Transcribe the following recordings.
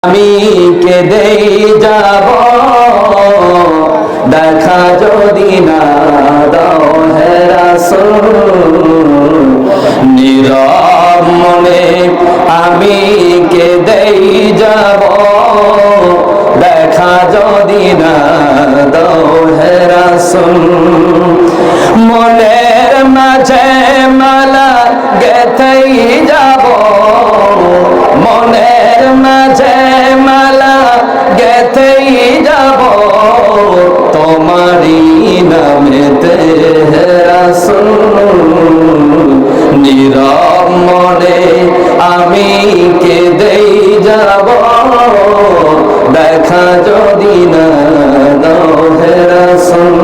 আমি কেঁদেই যাব দেখা যদি না দাও হে রাসূল। নীরব মনে আমি কেঁদেই যাব দেখা যদি না দাও হে রাসূল। মনের মাঝে মালা গেঁথেই যাব, মনের মাঝে মালা গেঁথেই যাব তোমারই নামেতে হে রাসূল। নীরব মনে আমি কেঁদেই যাব দেখা যদি না দাও হে রাসূল।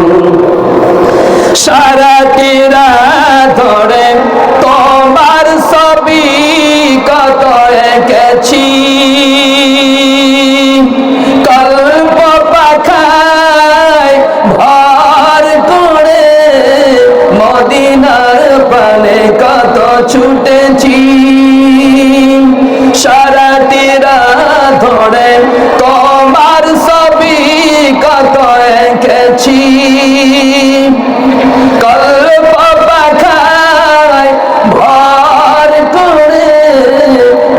সারাটি রাত ধরে তোমার ছবি কত এঁকেছি, কল্প পাখায় ভর করে মদিনার পানে কত ছুটেছি। সারাটি রাত ধরে তোমার ছবি কত এঁকেছি, কল্প পাখায় ভর করে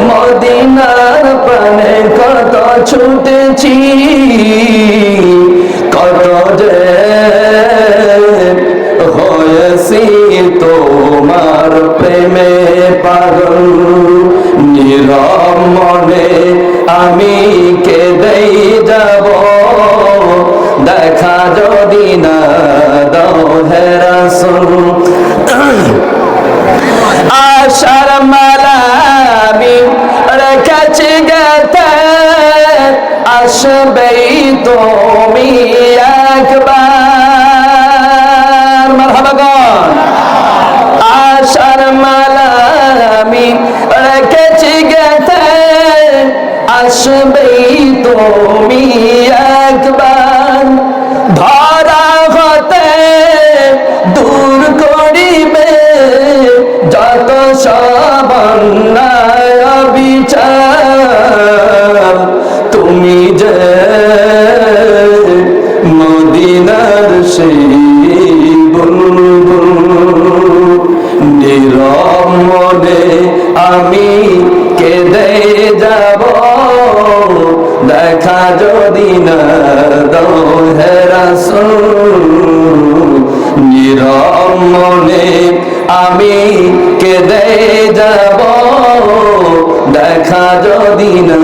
মদিনার পানে কত ছুটেছি। কত যে হয়েছি তোমার প্রেমে পাগল। নীরব মনে আমি কেঁদেই যাব দেখা যদি না দাও হে রাসূল। আশার মালা আমি রেখেছি গেঁথে আসবেই তুমি একবার। মারহাবা গন। আশার মালা আমি রেখেছি গেঁথে আসবেই তুমি একবার। ধরা হতে দূর করিবে যত সব অন্যায় বিচার। তুমি যে মদিনার সেই বুলবুল। নীরব মনে আমি কেঁদে যাব দেখা যদি না দাও হে রাসূল। নীরব মনে আমি কেঁদে যাব দেখা যদি না